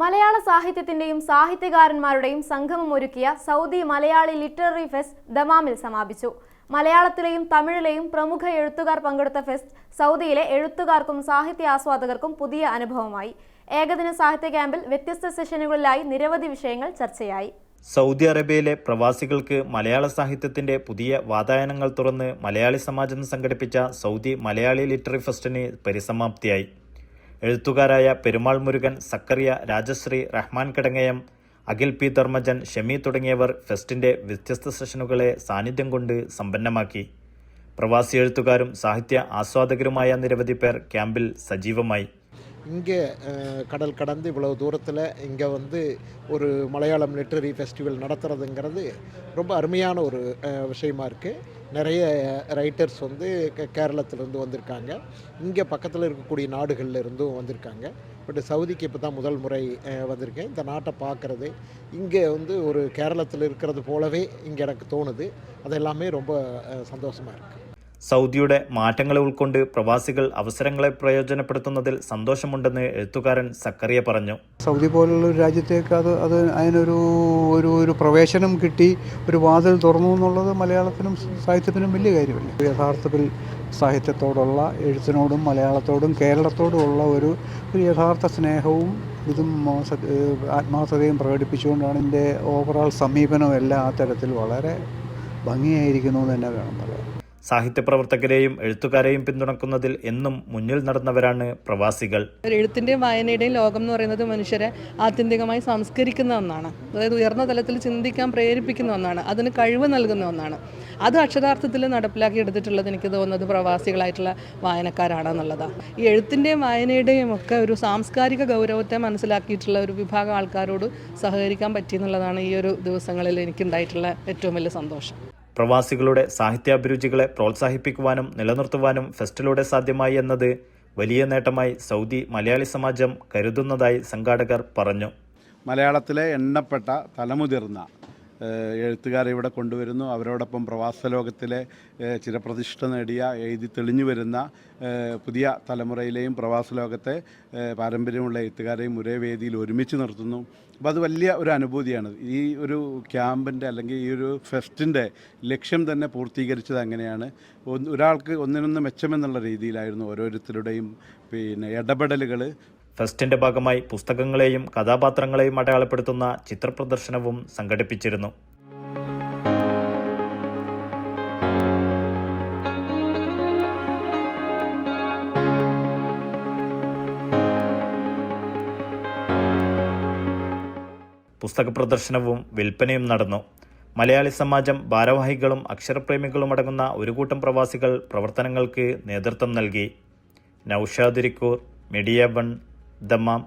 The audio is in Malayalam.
മലയാള സാഹിത്യത്തിന്റെയും സാഹിത്യകാരന്മാരുടെയും സംഗമമൊരുക്കിയ സൗദി മലയാളി ലിറ്റററി ഫെസ്റ്റ് ദമാമിൽ സമാപിച്ചു. മലയാളത്തിലെയും തമിഴിലെയും പ്രമുഖ എഴുത്തുകാർ പങ്കെടുത്ത ഫെസ്റ്റ് സൗദിയിലെ എഴുത്തുകാർക്കും സാഹിത്യ ആസ്വാദകർക്കും പുതിയ അനുഭവമായി. ഏകദിന സാഹിത്യ ക്യാമ്പിൽ വ്യത്യസ്ത സെഷനുകളിലായി നിരവധി വിഷയങ്ങൾ ചർച്ചയായി. സൗദി അറേബ്യയിലെ പ്രവാസികൾക്ക് മലയാള സാഹിത്യത്തിന്റെ പുതിയ വാതായനങ്ങൾ തുറന്ന് മലയാളി സമാജം സംഘടിപ്പിച്ച സൗദി മലയാളി ലിറ്റററി ഫെസ്റ്റിന് പരിസമാപ്തിയായി. എഴുത്തുകാരായ പെരുമാൾ മുരുകൻ, സക്കറിയ, രാജശ്രീ, റഹ്മാൻ കിടങ്ങയം, അഖിൽ പി ധർമ്മജൻ, ഷമി തുടങ്ങിയവർ ഫെസ്റ്റിന്റെ വ്യത്യസ്ത സെഷനുകളെ സാന്നിധ്യം കൊണ്ട് സമ്പന്നമാക്കി. പ്രവാസി എഴുത്തുകാരും സാഹിത്യ ആസ്വാദകരുമായ നിരവധി പേർ ക്യാമ്പിൽ സജീവമായി. இங்கே கடல் கடந்து இவ்வளவு தூரத்தில் இங்கே ஒரு மலையாளம் லிட்ரரி ஃபெஸ்டிவல் நடத்துறதுங்கிறது ரொம்ப அருமையான ஒரு விஷயமா இருக்குது. நிறைய ரைட்டர்ஸ் கேரளத்திலேருந்து வந்திருக்காங்க, இங்கே பக்கத்தில் இருக்கக்கூடிய நாடுகளில் இருந்தும் வந்திருக்காங்க. பட் சவுதிக்கு இப்போ தான் முதல் முறை வந்திருக்கேன். இந்த நாட்டை பார்க்குறது இங்கே ஒரு கேரளத்தில் இருக்கிறது போலவே இங்கே எனக்கு தோணுது. அது எல்லாமே ரொம்ப சந்தோஷமாக இருக்குது. സൗദിയുടെ മാറ്റങ്ങളെ ഉൾക്കൊണ്ട് പ്രവാസികൾ അവസരങ്ങളെ പ്രയോജനപ്പെടുത്തുന്നതിൽ സന്തോഷമുണ്ടെന്ന് എഴുത്തുകാരൻ സക്കറിയ പറഞ്ഞു. സൗദി പോലുള്ള ഒരു രാജ്യത്തേക്ക് അതിനൊരു ഒരു പ്രവേശനം കിട്ടി, ഒരു വാതിൽ തുറന്നു എന്നുള്ളത് മലയാളത്തിനും സാഹിത്യത്തിനും വലിയ കാര്യമല്ല. യഥാർത്ഥത്തിൽ സാഹിത്യത്തോടുള്ള, എഴുത്തിനോടും മലയാളത്തോടും കേരളത്തോടുമുള്ള ഒരു യഥാർത്ഥ സ്നേഹവും ഇതും ആത്മാർത്ഥതയും പ്രകടിപ്പിച്ചുകൊണ്ടാണ് ഇതിൻ്റെ ഓവറോൾ സമീപനം എല്ലാം ആ തരത്തിൽ വളരെ ഭംഗിയായിരിക്കുന്നു എന്ന് തന്നെ വേണം പറയാൻ. സാഹിത്യപ്രവർത്തകരെയും എഴുത്തുകാരെയും പിന്തുണക്കുന്നതിൽ എന്നും മുന്നിൽ നടന്നവരാണ് പ്രവാസികൾ. എഴുത്തിൻ്റെയും വായനയുടെയും ലോകം എന്ന് പറയുന്നത് മനുഷ്യരെ ആത്യന്തികമായി സംസ്കരിക്കുന്ന ഒന്നാണ്. അതായത് ഉയർന്ന തലത്തിൽ ചിന്തിക്കാൻ പ്രേരിപ്പിക്കുന്ന ഒന്നാണ്, അതിന് കഴിവ് നൽകുന്ന ഒന്നാണ്. അത് അക്ഷരാർത്ഥത്തിൽ നടപ്പിലാക്കി എടുത്തിട്ടുള്ളത് എനിക്ക് തോന്നുന്നത് പ്രവാസികളായിട്ടുള്ള വായനക്കാരാണെന്നുള്ളതാണ്. ഈ എഴുത്തിൻ്റെയും വായനയുടെയും ഒക്കെ ഒരു സാംസ്കാരിക ഗൗരവത്തെ മനസ്സിലാക്കിയിട്ടുള്ള ഒരു വിഭാഗം ആൾക്കാരോട് സഹകരിക്കാൻ പറ്റിയെന്നുള്ളതാണ് ഈ ഒരു ദിവസങ്ങളിൽ എനിക്കുണ്ടായിട്ടുള്ള ഏറ്റവും വലിയ സന്തോഷം. പ്രവാസികളുടെ സാഹിത്യാഭിരുചികളെ പ്രോത്സാഹിപ്പിക്കുവാനും നിലനിർത്തുവാനും ഫെസ്റ്റിലൂടെ സാധ്യമായി എന്നത് വലിയ നേട്ടമായി സൗദി മലയാളി സമാജം കരുതുന്നതായി സംഘാടകർ പറഞ്ഞു. മലയാളത്തിലെ എണ്ണപ്പെട്ട തലമുതിർന്ന എഴുത്തുകാരെ ഇവിടെ കൊണ്ടുവരുന്നു. അവരോടൊപ്പം പ്രവാസ ലോകത്തിലെ ചിരപ്രതിഷ്ഠ നേടിയ, എഴുതി തെളിഞ്ഞു വരുന്ന പുതിയ തലമുറയിലെയും പ്രവാസ ലോകത്തെ പാരമ്പര്യമുള്ള എഴുത്തുകാരെയും ഒരേ വേദിയിൽ ഒരുമിച്ച് നിർത്തുന്നു. അപ്പോൾ അത് വലിയ ഒരു അനുഭൂതിയാണ്. ഈ ഒരു ക്യാമ്പിൻ്റെ അല്ലെങ്കിൽ ഈ ഒരു ഫെസ്റ്റിൻ്റെ ലക്ഷ്യം തന്നെ പൂർത്തീകരിച്ചത് അങ്ങനെയാണ്. ഒരാൾക്ക് ഒന്നിനൊന്ന് മെച്ചമെന്നുള്ള രീതിയിലായിരുന്നു ഓരോരുത്തരുടെയും ഇടപെടലുകൾ. ഫെസ്റ്റിന്റെ ഭാഗമായി പുസ്തകങ്ങളെയും കഥാപാത്രങ്ങളെയും അടയാളപ്പെടുത്തുന്ന ചിത്രപ്രദർശനവും സംഘടിപ്പിച്ചിരുന്നു. പുസ്തക പ്രദർശനവും വിൽപ്പനയും നടന്നു. മലയാളി സമാജം ഭാരവാഹികളും അക്ഷരപ്രേമികളും അടങ്ങുന്ന ഒരു കൂട്ടം പ്രവാസികൾ പ്രവർത്തനങ്ങൾക്ക് നേതൃത്വം നൽകി. Naushad Irikkur, media 1, Dammam.